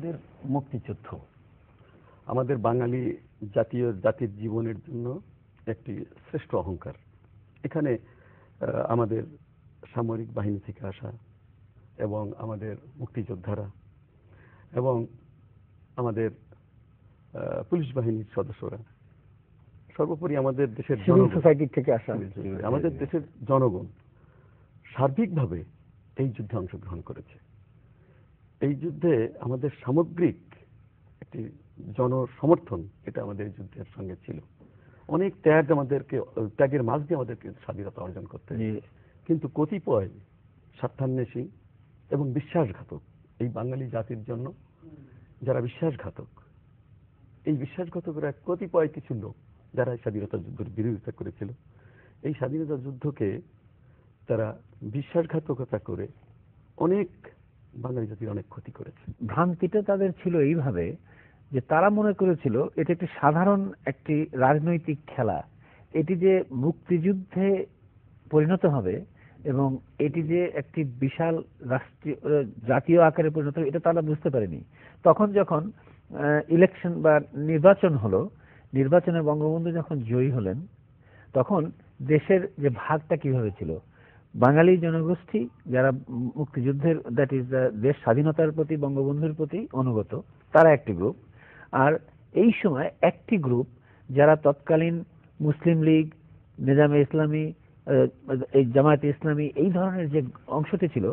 আমাদের মুক্তিযুদ্ধ আমাদের বাঙালি জাতির জীবনের জন্য একটি শ্রেষ্ঠ অহংকার। এখানে আমাদের সামরিক বাহিনী থেকে আসা এবং আমাদের মুক্তিযোদ্ধারা এবং আমাদের পুলিশ বাহিনীর সদস্যরা, সর্বোপরি আমাদের দেশের সোসাইটি থেকে আসা আমাদের দেশের জনগণ সার্বিকভাবে এই যুদ্ধে অংশগ্রহণ করেছে। এই যুদ্ধে আমাদের সামগ্রিক একটি জনসমর্থন এটা আমাদের এই যুদ্ধের সঙ্গে ছিল। অনেক ত্যাগের মাঝ দিয়ে আমাদেরকে স্বাধীনতা অর্জন করতে, কিন্তু কতিপয় স্বার্থান্বেষী এবং বিশ্বাসঘাতক, এই বাঙালি জাতির জন্য যারা বিশ্বাসঘাতক, এই বিশ্বাসঘাতকরা কতিপয় কিছু লোক যারা স্বাধীনতা যুদ্ধের বিরোধিতা করেছিল, এই স্বাধীনতা যুদ্ধকে তারা বিশ্বাসঘাতকতা করে অনেক বাঙালি জাতির অনেক ক্ষতি করেছে। ভ্রান্তিটা তাদের ছিল এইভাবে যে তারা মনে করেছিল এটা একটি সাধারণ একটি রাজনৈতিক খেলা, এটি যে মুক্তিযুদ্ধে পরিণত হবে এবং এটি যে একটি বিশাল রাষ্ট্রীয় জাতীয় আকারে পরিণত হবে এটা তারা বুঝতে পারেনি। তখন যখন ইলেকশন বা নির্বাচন হলো, নির্বাচনে বঙ্গবন্ধু যখন জয়ী হলেন, তখন দেশের যে ভাগটা কিভাবে ছিল, বাঙালি জনগোষ্ঠী যারা মুক্তিযুদ্ধের দ্যাট ইজ দেশ স্বাধীনতার প্রতি বঙ্গবন্ধুর প্রতি অনুগত, তারা একটি গ্রুপ। আর এই সময় একটি গ্রুপ যারা তৎকালীন মুসলিম লীগ, নিজামে ইসলামী, এই জামায়াতে ইসলামী, এই ধরনের যে অংশটি ছিল,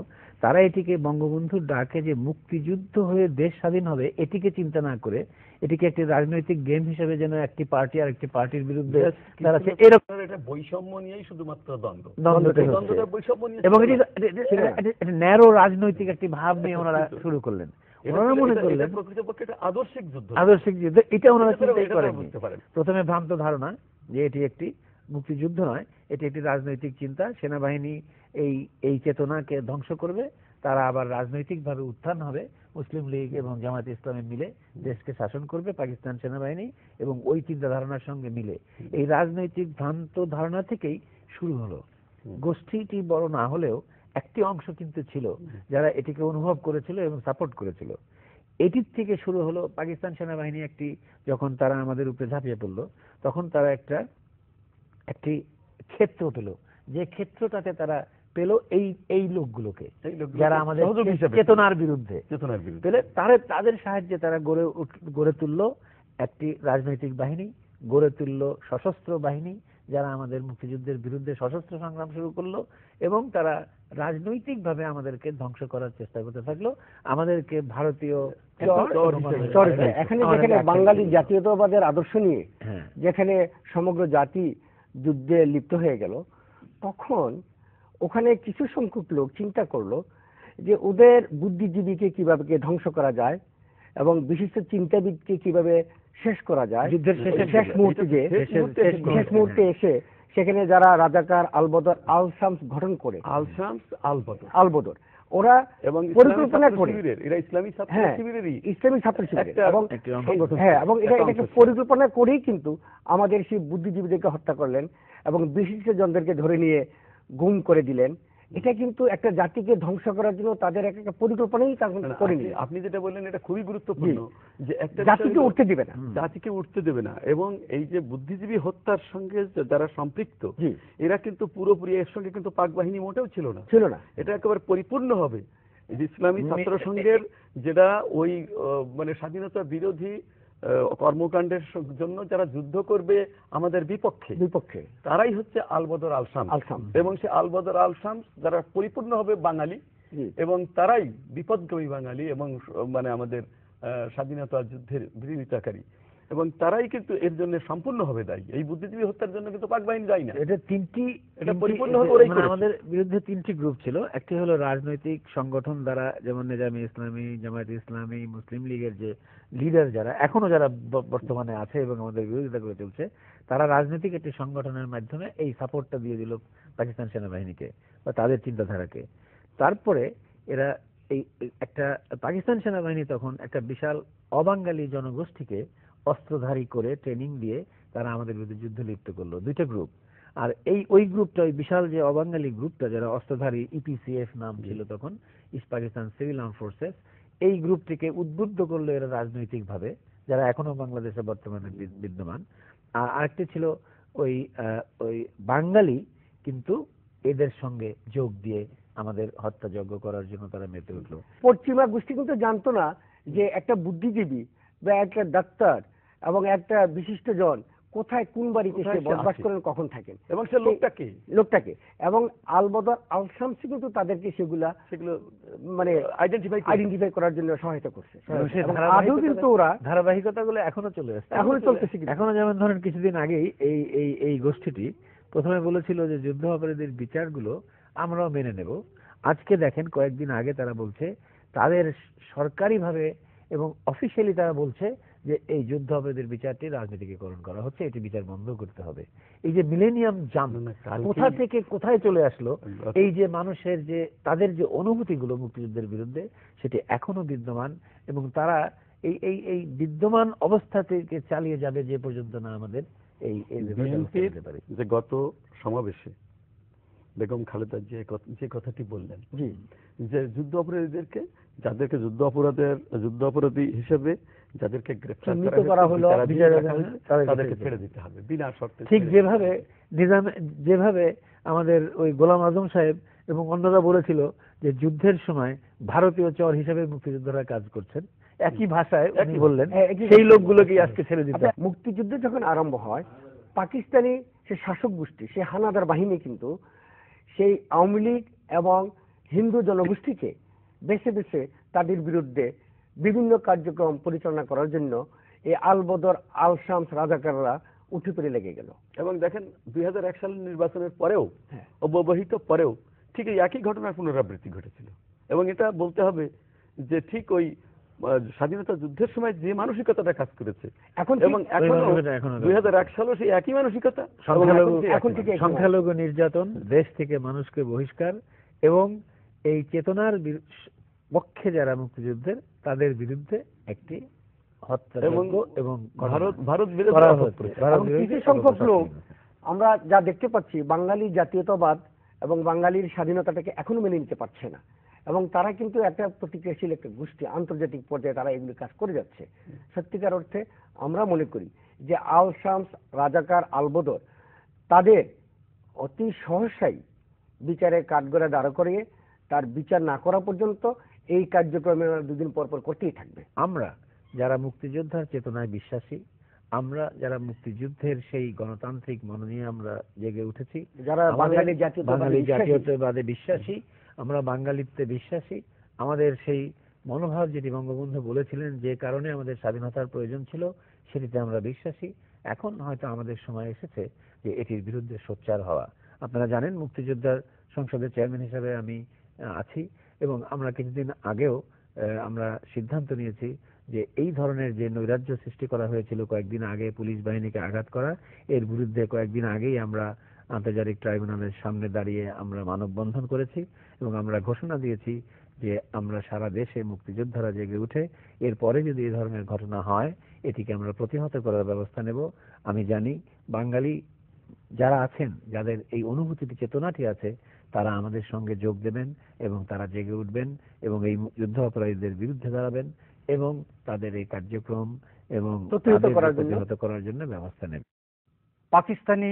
তারা এটিকে বঙ্গবন্ধুর ডাকে যে মুক্তিযুদ্ধ হয়ে দেশ স্বাধীন হবে এটিকে চিন্তা না করে এটিকে একটি রাজনৈতিক গেম হিসেবে যেন একটি পার্টি আর একটি পার্টির বিরুদ্ধে তারা এরকম বৈষম্য নিয়েই শুধুমাত্র দ্বন্দ্ব এবং এটি ন্যারো রাজনৈতিক একটি ভাব নিয়ে ওনারা শুরু করলেন। ওনারা মনে করলেন আদর্শিক যুদ্ধ, এটা ওনারা চিন্তাই করেননি। প্রথমে ভ্রান্ত ধারণা যে এটি একটি মুক্তিযুদ্ধ নয়, এটি একটি রাজনৈতিক চিন্তা, সেনাবাহিনী এই চেতনাকে ধ্বংস করবে, তারা আবার রাজনৈতিকভাবে উত্থান হবে, মুসলিম লীগ এবং জামায়াতে ইসলামী মিলে দেশকে শাসন করবে, পাকিস্তান সেনাবাহিনী, এবং ওই চিন্তা ধারণার সঙ্গে মিলে এই রাজনৈতিক ভ্রান্ত ধারণা থেকেই শুরু হলো। গোষ্ঠীটি বড় না হলেও একটি অংশ কিন্তু ছিল যারা এটিকে অনুভব করেছিল এবং সাপোর্ট করেছিল। এটির থেকে শুরু হলো পাকিস্তান সেনাবাহিনী যখন তারা আমাদের উপরে ঝাঁপিয়ে পড়লো, তখন তারা একটি ক্ষেত্র পেল, যে ক্ষেত্রটাতে তারা পেল এই লোকগুলোকে যারা আমাদের চেতনার বিরুদ্ধে পেলে, তাদের সাহায্যে তারা গড়ে তুললো একটি রাজনৈতিক বাহিনী, গড়ে তুললো সশস্ত্র বাহিনী যারা আমাদের মুক্তিযুদ্ধের বিরুদ্ধে সশস্ত্র সংগ্রাম শুরু করলো, এবং তারা রাজনৈতিকভাবে আমাদেরকে ধ্বংস করার চেষ্টা করতে থাকলো, আমাদেরকে ভারতীয় এখানে যেখানে বাঙালি জাতীয়তাবাদের আদর্শ নিয়ে যেখানে সমগ্র জাতি যুদ্ধে লিপ্ত হয়ে গেল, তখন ওখানে কিছু সংখ্যক লোক চিন্তা করলো যে ওদের বুদ্ধিজীবীকে কিভাবে ধ্বংস করা যায় এবং বিশিষ্ট চিন্তাবিদকে কিভাবে শেষ করা যায়। যুদ্ধের শেষ মুহূর্তে এসে সেখানে যারা রাজাকার আল শামস গঠন করে, আল বদর, ওরা পরিকল্পনা করে, এরা ইসলামী ছাত্র শিবিরের এবং এটা পরিকল্পনা করেই কিন্তু আমাদের সেই বুদ্ধিজীবীদেরকে হত্যা করলেন এবং বিশিষ্ট জনদেরকে ধরে নিয়ে গুম করে দিলেন। এটা কিন্তু একটা জাতিকে ধ্বংস করার জন্য তাদের একটা পরিকল্পনাই করেনি। আপনি যেটা বললেন এটা খুবই গুরুত্বপূর্ণ, যে একটা জাতিকে উঠতে দেবে না, এবং এই যে বুদ্ধিজীবী হত্যার সঙ্গে যারা সম্পৃক্ত, এরা কিন্তু পুরোপুরি এর সঙ্গে কিন্তু পাক বাহিনী মোটেও ছিল না। এটা একেবারে পরিপূর্ণ হবে ইসলামী ছাত্র সংঘের যেটা ওই মানে স্বাধীনতা বিরোধী কর্মকাণ্ডের জন্য যারা যুদ্ধ করবে আমাদের বিপক্ষে, তারাই হচ্ছে আল বদর আল শামস, এবং সে আল বদর আল শামস যারা পরিপূর্ণ হবে বাঙালি, এবং তারাই বিপদগামী বাঙালি এবং মানে আমাদের স্বাধীনতা যুদ্ধের বিরোধিতাকারী, এবং তারাই কিন্তু এর জন্য সম্পূর্ণভাবে দায়ী। এই বুদ্ধিজীবী হত্যার জন্য কিন্তু পাক বাহিনী দায়ী না। এটা পরিপূর্ণ আমাদের বিরুদ্ধে তিনটি গ্রুপ ছিল। একটি হলো রাজনৈতিক সংগঠন দ্বারা, যেমন নিজামে ইসলামী, জামায়াতে ইসলামী, মুসলিম লীগের যে লিডার যারা এখনো যারা বর্তমানে আছে এবং আমাদের বিরোধিতা করে চলছে, তারা রাজনৈতিক একটি সংগঠনের মাধ্যমে এই সাপোর্টটা দিয়ে দিল পাকিস্তান সেনাবাহিনীকে বা তাদের চিন্তাধারাকে। তারপরে এরা একটা পাকিস্তান সেনাবাহিনী তখন একটা বিশাল অবাঙালি জনগোষ্ঠীকে অস্ত্রধারী করে ট্রেনিং দিয়ে তারা আমাদের বিরুদ্ধে যুদ্ধে লিপ্ত করলো, দুইটা গ্রুপ। আর ওই গ্রুপটা, ওই বিশাল যে অবাঙালি গ্রুপটা যারা অস্ত্রধারী, ইপিসিএফ নাম ছিল তখন, east Pakistan civil arm forces, এই গ্রুপটিকে উদ্বুদ্ধ করলো এরা রাজনৈতিকভাবে, যারা এখনো বাংলাদেশে বর্তমানে বিদ্যমান। আর আরেকটি ছিল ওই ওই বাঙালি কিন্তু এদের সঙ্গে যোগ দিয়ে আমাদের হত্যাযজ্ঞ করার জন্য তারা মেতে উঠলো। পশ্চিমা গোষ্ঠী কিন্তু জানতো না যে একটা বুদ্ধিজীবী বা একটা ডাক্তার এবং একটা বিশিষ্ট জন কোথায় কোন বাড়িতে সে বসবাস করেন, কখন থাকেন, এবং সে লোকটাকে এবং আলবদর আল শামসী কিন্তু তাদেরকে সেগুলো মানে আইডেন্টিফাই করার জন্য সহায়তা করছে। আদৌ কিন্তু ওরা ধারাবাহিকতাগুলো এখনো চলে আসছে, এখনো চলতেছে। এখনো যেমন ধরেন কিছুদিন আগেই এই এই এই গোষ্ঠীটি প্রথমে বলেছিল যে যুদ্ধ অপরাধীদের বিচারগুলো আমরাও মেনে নেব। আজকে দেখেন কয়েকদিন আগে তারা বলছে তাদের সরকারিভাবে এবং অফিসিয়ালি তারা বলছে যে এই যুদ্ধ অপরাধীদের বিচারটি রাজনীতিকরণ করা হচ্ছে, এটি বিচার বন্ধ করতে হবে। এই যে মিলেনিয়াম জাম্প কোথা থেকে কোথায় চলে আসলো, এই যে মানুষের যে তাদের যে অনুভূতিগুলো মুক্তিযুদ্ধের বিরুদ্ধে সেটি এখনো বিদ্যমান, এবং তারা এই এই এই বিদ্যমান অবস্থা থেকে চালিয়ে যাবে যে পর্যন্ত না আমাদের এই যে গত সমাবেশে বেগম খালেদা যে কথাটি বললেন যে যুদ্ধ অপরাধীদেরকে, যাদেরকে যুদ্ধ অপরাধী হিসেবে যাদেরকে গ্রেফতার করা হলো তাদেরকে ছেড়ে দিতে হবে বিনা শর্তে। ঠিক যেভাবে আমাদের ওই গোলাম আজম সাহেব এবং অন্যরা বলেছিল যে যুদ্ধের সময় ভারতীয় চর হিসেবে মুক্তিযোদ্ধারা কাজ করছেন, একই ভাষায় উনি বললেন সেই লোকগুলোকে আজকে ছেড়ে দিতে হবে। মুক্তিযুদ্ধ যখন আরম্ভ হয়, পাকিস্তানি সে শাসক গোষ্ঠী, সে হানাদার বাহিনী কিন্তু সেই আওয়ামী লীগ এবং হিন্দু জনগোষ্ঠীকে বেছে বেছে তাদের বিরুদ্ধে বিভিন্ন কার্যক্রম পরিচালনা করার জন্য এই আলবদর আল শামস রাজাকাররা উঠে পড়ে লেগে গেল। এবং দেখেন 2001 সালের নির্বাচনের পরেও, অব্যবহিত পরেও ঠিক এই একই ঘটনার পুনরাবৃত্তি ঘটেছিল। এবং এটা বলতে হবে যে ঠিক ওই স্বাধীনতা যুদ্ধের সময় যে মানসিকতাটা কাজ করেছে এবং এখনো 2001 সালেও সেই একই মানসিকতা। এখন থেকে সংখ্যালঘু নির্যাতন, দেশ থেকে মানুষকে বহিষ্কার এবং এই চেতনার পক্ষে যারা মুক্তিযুদ্ধের তাদের বিরুদ্ধে একটি হত্যাযজ্ঞ এবং ভারত বিরোধী কিছু সংখ্যক লোক আমরা যা দেখতে পাচ্ছি বাঙালি জাতীয়তাবাদ এবং বাঙালির স্বাধীনতাটাকে এখনো মেনে নিতে পারছে না, এবং তারা কিন্তু একটা প্রতিক্রিয়াশীল একটা গোষ্ঠী, আন্তর্জাতিক পর্যায়ে তারা এগুলি কাজ করে যাচ্ছে। সত্যিকার অর্থে আমরা মনে করি যে আল শামস, রাজাকার, আলবদর তাদের অতি সহসাই বিচারের কাঠগড়ায় দাঁড় করিয়ে তার বিচার না করা পর্যন্ত এই কার্যক্রমে দুদিন পর পর করতেই থাকবে। আমরা যারা মুক্তিযোদ্ধার চেতনায় বিশ্বাসী, আমরা যারা মুক্তিযুদ্ধের সেই গণতান্ত্রিক মন নিয়ে আমরা জেগে উঠেছি, যারা বাঙালি জাতীয়তাবাদে বিশ্বাসী, আমরা বাঙালিত্বে বিশ্বাসী, আমাদের সেই মনোভাব যেটি বঙ্গবন্ধু বলেছিলেন যে কারণে আমাদের স্বাধীনতার প্রয়োজন ছিল সেটিতে আমরা বিশ্বাসী। এখন হয়তো আমাদের সময় এসেছে যে এটির বিরুদ্ধে সোচ্চার হওয়া। আপনারা জানেন মুক্তিযোদ্ধার সংসদের চেয়ারম্যান হিসেবে আমি আছি, এবং আমরা কিছুদিন আগেও আমরা সিদ্ধান্ত নিয়েছি যে এই ধরনের যে নৈরাজ্য সৃষ্টি করা হয়েছিল কয়েকদিন আগে পুলিশ বাহিনীকে আঘাত করা, এর বিরুদ্ধে কয়েকদিন আগেই আমরা আন্তর্জাতিক ট্রাইব্যুনালের সামনে দাঁড়িয়ে আমরা মানববন্ধন করেছি এবং আমরা ঘোষণা দিয়েছি যে আমরা সারা দেশে মুক্তিযোদ্ধারা জেগে উঠে এরপরে যদি এই ধরনের ঘটনা হয় এটিকে আমরা প্রতিহত করার ব্যবস্থা নেব। আমি জানি বাঙালি যারা আছেন, যাদের এই অনুভূতিটি চেতনাটি আছে, তারা আমাদের সঙ্গে যোগ দেবেন এবং তারা জেগে উঠবেন এবং এই যুদ্ধ অপরাধীদের বিরুদ্ধে দাঁড়াবেন এবং তাদের এই কার্যক্রম এবং প্রতিহত করার জন্য ব্যবস্থা নেবেন। পাকিস্তানি